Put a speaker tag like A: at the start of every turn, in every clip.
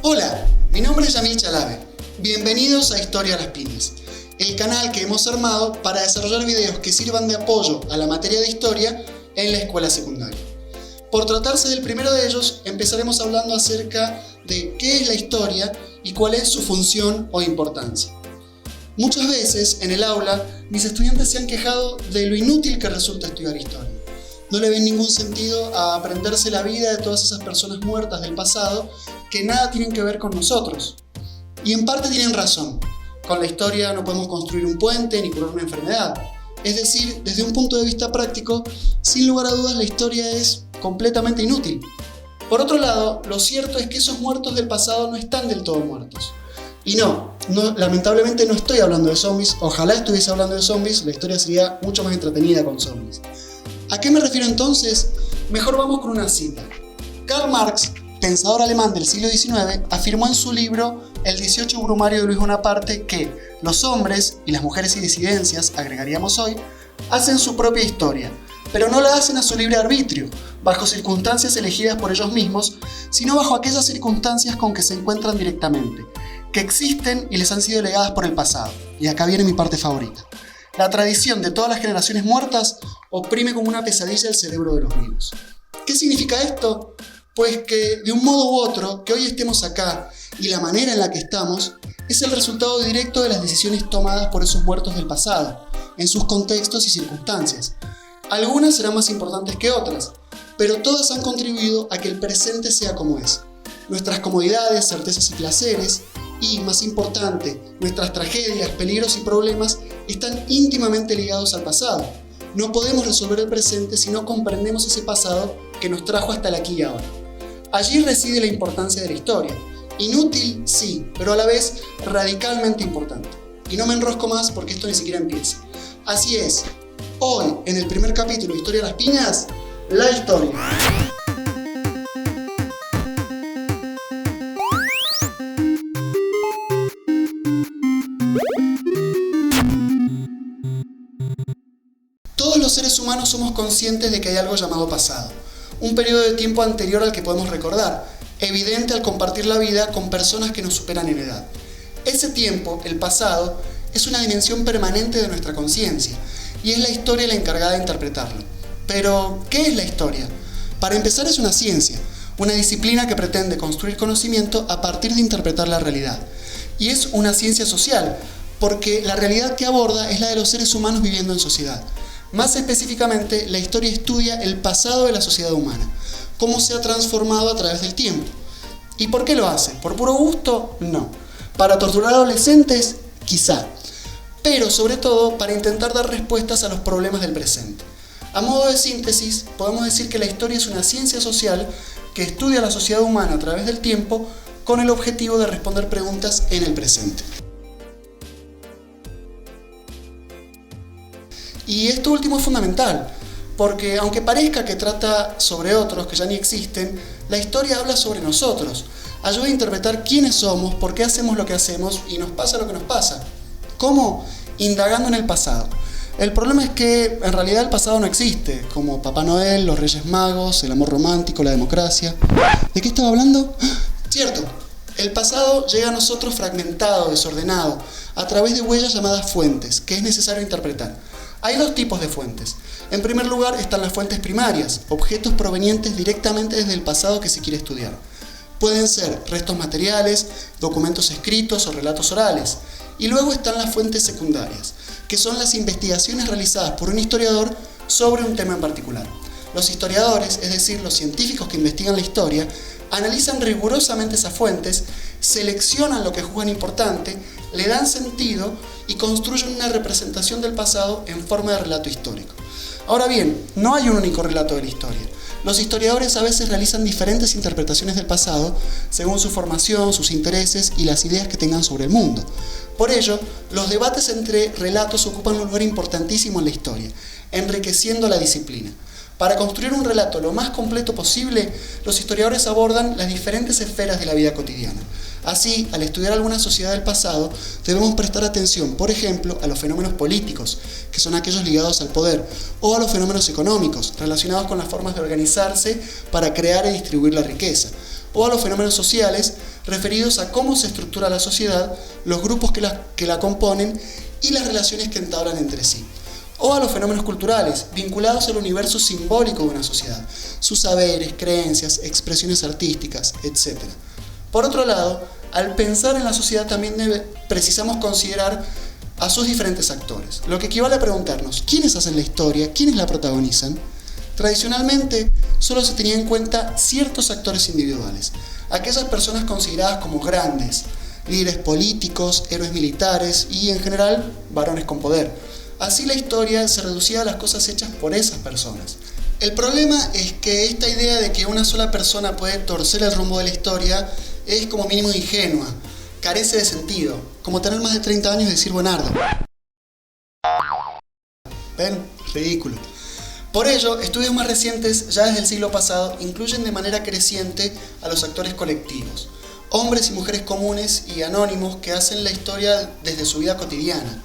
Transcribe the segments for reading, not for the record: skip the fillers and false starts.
A: Hola, mi nombre es Yamil Chalave. Bienvenidos a Historia a las Piñas, el canal que hemos armado para desarrollar videos que sirvan de apoyo a la materia de historia en la escuela secundaria. Por tratarse del primero de ellos, empezaremos hablando acerca de qué es la historia y cuál es su función o importancia. Muchas veces en el aula mis estudiantes se han quejado de lo inútil que resulta estudiar historia. No le ven ningún sentido a aprenderse la vida de todas esas personas muertas del pasado que nada tienen que ver con nosotros. Y en parte tienen razón. Con la historia no podemos construir un puente ni curar una enfermedad. Es decir, desde un punto de vista práctico, sin lugar a dudas la historia es completamente inútil. Por otro lado, lo cierto es que esos muertos del pasado no están del todo muertos. Y lamentablemente no estoy hablando de zombies. Ojalá estuviese hablando de zombies, la historia sería mucho más entretenida con zombies. ¿A qué me refiero entonces? Mejor vamos con una cita. Karl Marx, pensador alemán del siglo XIX, afirmó en su libro El 18 Brumario de Luis Bonaparte que los hombres, y las mujeres y disidencias, agregaríamos hoy, hacen su propia historia, pero no la hacen a su libre arbitrio, bajo circunstancias elegidas por ellos mismos, sino bajo aquellas circunstancias con que se encuentran directamente, que existen y les han sido legadas por el pasado. Y acá viene mi parte favorita. La tradición de todas las generaciones muertas oprime como una pesadilla el cerebro de los vivos. ¿Qué significa esto? Pues que de un modo u otro, que hoy estemos acá y la manera en la que estamos, es el resultado directo de las decisiones tomadas por esos muertos del pasado, en sus contextos y circunstancias. Algunas serán más importantes que otras, pero todas han contribuido a que el presente sea como es. Nuestras comodidades, certezas y placeres, y, más importante, nuestras tragedias, peligros y problemas están íntimamente ligados al pasado. No podemos resolver el presente si no comprendemos ese pasado que nos trajo hasta el aquí y ahora. Allí reside la importancia de la historia. Inútil, sí, pero a la vez radicalmente importante. Y no me enrosco más porque esto ni siquiera empieza. Así es, hoy, en el primer capítulo de Historia a las Piñas, la historia. Todos los seres humanos somos conscientes de que hay algo llamado pasado, un periodo de tiempo anterior al que podemos recordar, evidente al compartir la vida con personas que nos superan en edad. Ese tiempo, el pasado, es una dimensión permanente de nuestra conciencia, y es la historia la encargada de interpretarlo. Pero, ¿qué es la historia? Para empezar, es una ciencia, una disciplina que pretende construir conocimiento a partir de interpretar la realidad. Y es una ciencia social, porque la realidad que aborda es la de los seres humanos viviendo en sociedad. Más específicamente, la historia estudia el pasado de la sociedad humana, cómo se ha transformado a través del tiempo. ¿Y por qué lo hace? ¿Por puro gusto? No. ¿Para torturar a adolescentes? Quizá. Pero sobre todo para intentar dar respuestas a los problemas del presente. A modo de síntesis, podemos decir que la historia es una ciencia social que estudia la sociedad humana a través del tiempo con el objetivo de responder preguntas en el presente. Y esto último es fundamental, porque aunque parezca que trata sobre otros que ya ni existen, la historia habla sobre nosotros, ayuda a interpretar quiénes somos, por qué hacemos lo que hacemos y nos pasa lo que nos pasa. ¿Cómo? Indagando en el pasado. El problema es que en realidad el pasado no existe, como Papá Noel, los Reyes Magos, el amor romántico, la democracia. ¿De qué estaba hablando? Cierto, el pasado llega a nosotros fragmentado, desordenado, a través de huellas llamadas fuentes, que es necesario interpretar. Hay dos tipos de fuentes. En primer lugar están las fuentes primarias, objetos provenientes directamente desde el pasado que se quiere estudiar. Pueden ser restos materiales, documentos escritos o relatos orales. Y luego están las fuentes secundarias, que son las investigaciones realizadas por un historiador sobre un tema en particular. Los historiadores, es decir, los científicos que investigan la historia, analizan rigurosamente esas fuentes, seleccionan lo que juzgan importante, le dan sentido y construyen una representación del pasado en forma de relato histórico. Ahora bien, no hay un único relato de la historia. Los historiadores a veces realizan diferentes interpretaciones del pasado según su formación, sus intereses y las ideas que tengan sobre el mundo. Por ello, los debates entre relatos ocupan un lugar importantísimo en la historia, enriqueciendo la disciplina. Para construir un relato lo más completo posible, los historiadores abordan las diferentes esferas de la vida cotidiana. Así, al estudiar alguna sociedad del pasado, debemos prestar atención, por ejemplo, a los fenómenos políticos, que son aquellos ligados al poder, o a los fenómenos económicos, relacionados con las formas de organizarse para crear y distribuir la riqueza, o a los fenómenos sociales, referidos a cómo se estructura la sociedad, los grupos que la componen y las relaciones que entablan entre sí. O a los fenómenos culturales, vinculados al universo simbólico de una sociedad, sus saberes, creencias, expresiones artísticas, etc. Por otro lado, al pensar en la sociedad también precisamos considerar a sus diferentes actores, lo que equivale a preguntarnos ¿quiénes hacen la historia? ¿Quiénes la protagonizan? Tradicionalmente, solo se tenían en cuenta ciertos actores individuales, aquellas personas consideradas como grandes, líderes políticos, héroes militares y, en general, varones con poder. Así la historia se reducía a las cosas hechas por esas personas. El problema es que esta idea de que una sola persona puede torcer el rumbo de la historia es como mínimo ingenua, carece de sentido, como tener más de 30 años y decir buenardo. ¿Ven? Ridículo. Por ello, estudios más recientes, ya desde el siglo pasado, incluyen de manera creciente a los actores colectivos, hombres y mujeres comunes y anónimos que hacen la historia desde su vida cotidiana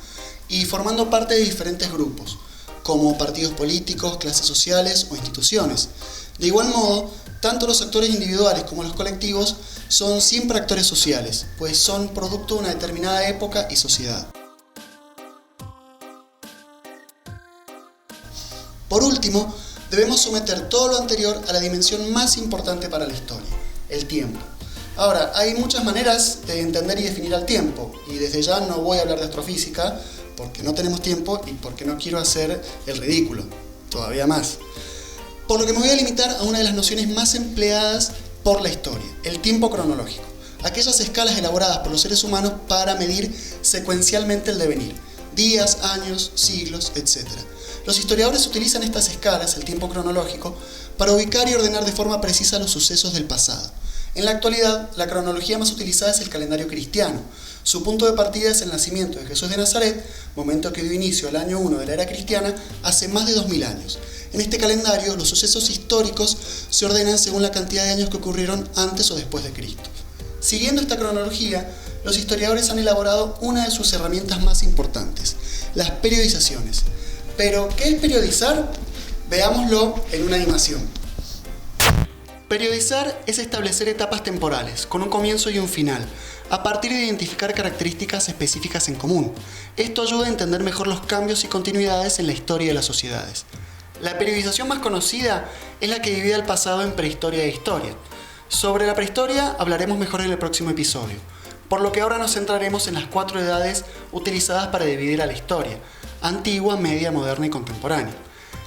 A: y formando parte de diferentes grupos, como partidos políticos, clases sociales o instituciones. De igual modo, tanto los actores individuales como los colectivos son siempre actores sociales, pues son producto de una determinada época y sociedad. Por último, debemos someter todo lo anterior a la dimensión más importante para la historia, el tiempo. Ahora, hay muchas maneras de entender y definir al tiempo, y desde ya no voy a hablar de astrofísica, porque no tenemos tiempo y porque no quiero hacer el ridículo, todavía más. Por lo que me voy a limitar a una de las nociones más empleadas por la historia, el tiempo cronológico, aquellas escalas elaboradas por los seres humanos para medir secuencialmente el devenir, días, años, siglos, etc. Los historiadores utilizan estas escalas, el tiempo cronológico, para ubicar y ordenar de forma precisa los sucesos del pasado. En la actualidad, la cronología más utilizada es el calendario cristiano. Su punto de partida es el nacimiento de Jesús de Nazaret, momento que dio inicio al año 1 de la era cristiana, hace más de 2000 años. En este calendario, los sucesos históricos se ordenan según la cantidad de años que ocurrieron antes o después de Cristo. Siguiendo esta cronología, los historiadores han elaborado una de sus herramientas más importantes, las periodizaciones. ¿Pero qué es periodizar? Veámoslo en una animación. Periodizar es establecer etapas temporales, con un comienzo y un final, a partir de identificar características específicas en común. Esto ayuda a entender mejor los cambios y continuidades en la historia de las sociedades. La periodización más conocida es la que divide el pasado en prehistoria e historia. Sobre la prehistoria hablaremos mejor en el próximo episodio, por lo que ahora nos centraremos en las 4 edades utilizadas para dividir a la historia: antigua, media, moderna y contemporánea.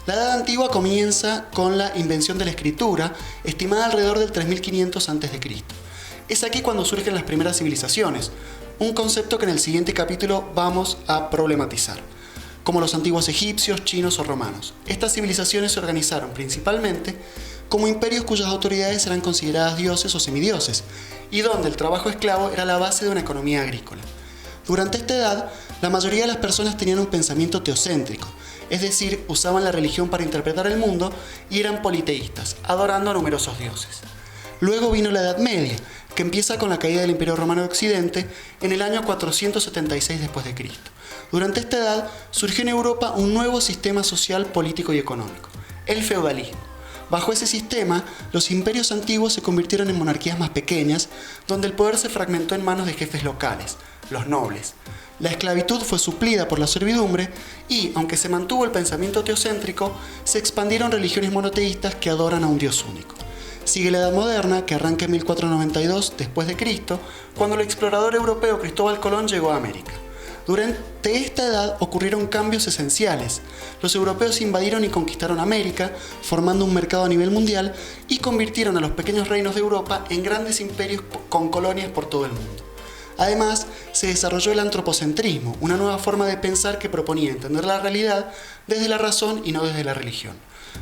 A: La Edad Antigua comienza con la invención de la escritura, estimada alrededor del 3500 a.C. Es aquí cuando surgen las primeras civilizaciones, un concepto que en el siguiente capítulo vamos a problematizar, como los antiguos egipcios, chinos o romanos. Estas civilizaciones se organizaron principalmente como imperios cuyas autoridades eran consideradas dioses o semidioses, y donde el trabajo esclavo era la base de una economía agrícola. Durante esta edad, la mayoría de las personas tenían un pensamiento teocéntrico, es decir, usaban la religión para interpretar el mundo y eran politeístas, adorando a numerosos dioses. Luego vino la Edad Media, que empieza con la caída del Imperio Romano de Occidente en el año 476 d.C. Durante esta edad surgió en Europa un nuevo sistema social, político y económico, el feudalismo. Bajo ese sistema, los imperios antiguos se convirtieron en monarquías más pequeñas, donde el poder se fragmentó en manos de jefes locales, los nobles. La esclavitud fue suplida por la servidumbre y, aunque se mantuvo el pensamiento teocéntrico, se expandieron religiones monoteístas que adoran a un dios único. Sigue la Edad Moderna, que arranca en 1492 d.C., cuando el explorador europeo Cristóbal Colón llegó a América. Durante esta edad ocurrieron cambios esenciales. Los europeos invadieron y conquistaron América, formando un mercado a nivel mundial y convirtieron a los pequeños reinos de Europa en grandes imperios con colonias por todo el mundo. Además, se desarrolló el antropocentrismo, una nueva forma de pensar que proponía entender la realidad desde la razón y no desde la religión.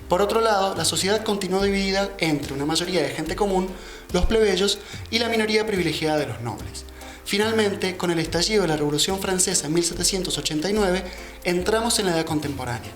A: Por otro lado, la sociedad continuó dividida entre una mayoría de gente común, los plebeyos, y la minoría privilegiada de los nobles. Finalmente, con el estallido de la Revolución Francesa en 1789, entramos en la Edad Contemporánea.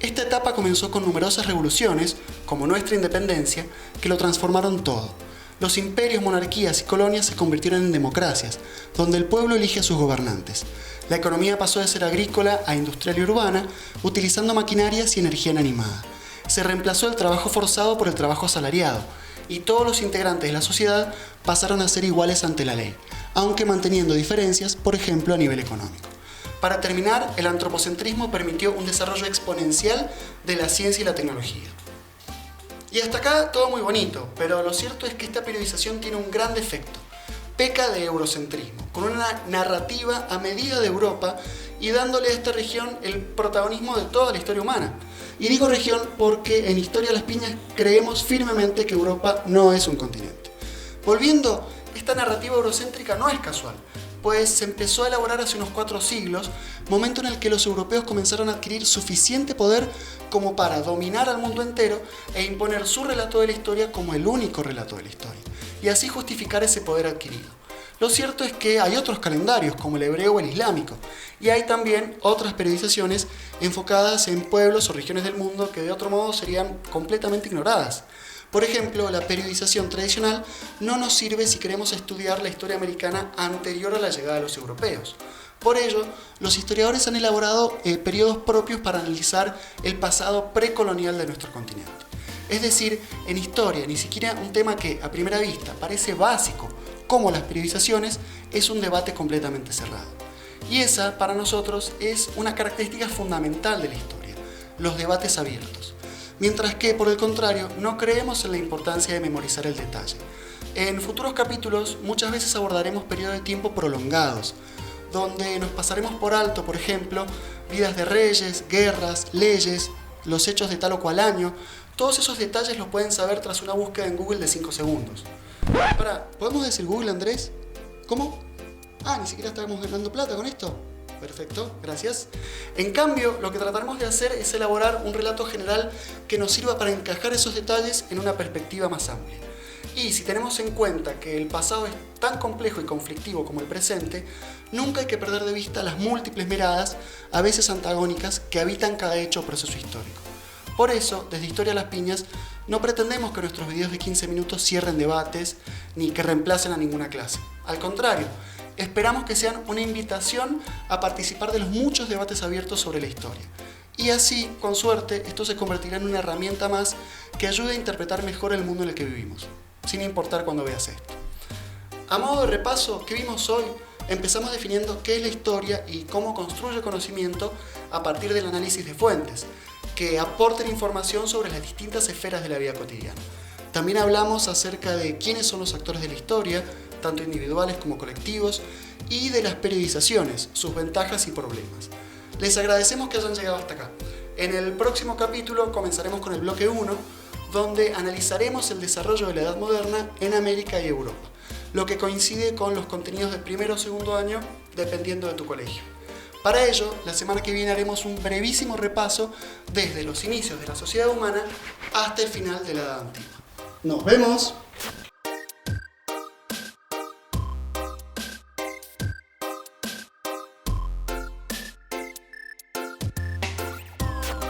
A: Esta etapa comenzó con numerosas revoluciones, como nuestra independencia, que lo transformaron todo. Los imperios, monarquías y colonias se convirtieron en democracias, donde el pueblo elige a sus gobernantes. La economía pasó de ser agrícola a industrial y urbana, utilizando maquinarias y energía inanimada. Se reemplazó el trabajo forzado por el trabajo asalariado. y todos los integrantes de la sociedad pasaron a ser iguales ante la ley, aunque manteniendo diferencias, por ejemplo, a nivel económico. Para terminar, el antropocentrismo permitió un desarrollo exponencial de la ciencia y la tecnología. Y hasta acá todo muy bonito, pero lo cierto es que esta periodización tiene un gran defecto. Peca de eurocentrismo, con una narrativa a medida de Europa y dándole a esta región el protagonismo de toda la historia humana. Y digo región porque en Historia de las Piñas creemos firmemente que Europa no es un continente. Volviendo, esta narrativa eurocéntrica no es casual, pues se empezó a elaborar hace unos 4 siglos, momento en el que los europeos comenzaron a adquirir suficiente poder como para dominar al mundo entero e imponer su relato de la historia como el único relato de la historia, y así justificar ese poder adquirido. Lo cierto es que hay otros calendarios, como el hebreo o el islámico, y hay también otras periodizaciones enfocadas en pueblos o regiones del mundo que de otro modo serían completamente ignoradas. Por ejemplo, la periodización tradicional no nos sirve si queremos estudiar la historia americana anterior a la llegada de los europeos. Por ello, los historiadores han elaborado periodos propios para analizar el pasado precolonial de nuestro continente. Es decir, en historia, ni siquiera un tema que a primera vista parece básico, como las periodizaciones, es un debate completamente cerrado. Y esa, para nosotros, es una característica fundamental de la historia, los debates abiertos. Mientras que, por el contrario, no creemos en la importancia de memorizar el detalle. En futuros capítulos muchas veces abordaremos periodos de tiempo prolongados, donde nos pasaremos por alto, por ejemplo, vidas de reyes, guerras, leyes, los hechos de tal o cual año. Todos esos detalles los pueden saber tras una búsqueda en Google de 5 segundos. Ahora, ¿podemos decir Google, Andrés? ¿Cómo? Ni siquiera estamos ganando plata con esto. Perfecto, gracias. En cambio, lo que trataremos de hacer es elaborar un relato general que nos sirva para encajar esos detalles en una perspectiva más amplia. Y si tenemos en cuenta que el pasado es tan complejo y conflictivo como el presente, nunca hay que perder de vista las múltiples miradas, a veces antagónicas, que habitan cada hecho o proceso histórico. Por eso, desde Historia a las Piñas, no pretendemos que nuestros videos de 15 minutos cierren debates ni que reemplacen a ninguna clase. Al contrario, esperamos que sean una invitación a participar de los muchos debates abiertos sobre la historia. Y así, con suerte, esto se convertirá en una herramienta más que ayude a interpretar mejor el mundo en el que vivimos, sin importar cuándo veas esto. A modo de repaso, ¿qué vimos hoy? Empezamos definiendo qué es la historia y cómo construye conocimiento a partir del análisis de fuentes, que aporten información sobre las distintas esferas de la vida cotidiana. También hablamos acerca de quiénes son los actores de la historia, tanto individuales como colectivos, y de las periodizaciones, sus ventajas y problemas. Les agradecemos que hayan llegado hasta acá. En el próximo capítulo comenzaremos con el bloque 1, donde analizaremos el desarrollo de la Edad Moderna en América y Europa, lo que coincide con los contenidos del primero o segundo año, dependiendo de tu colegio. Para ello, la semana que viene haremos un brevísimo repaso desde los inicios de la sociedad humana hasta el final de la Edad Antigua. ¡Nos vemos!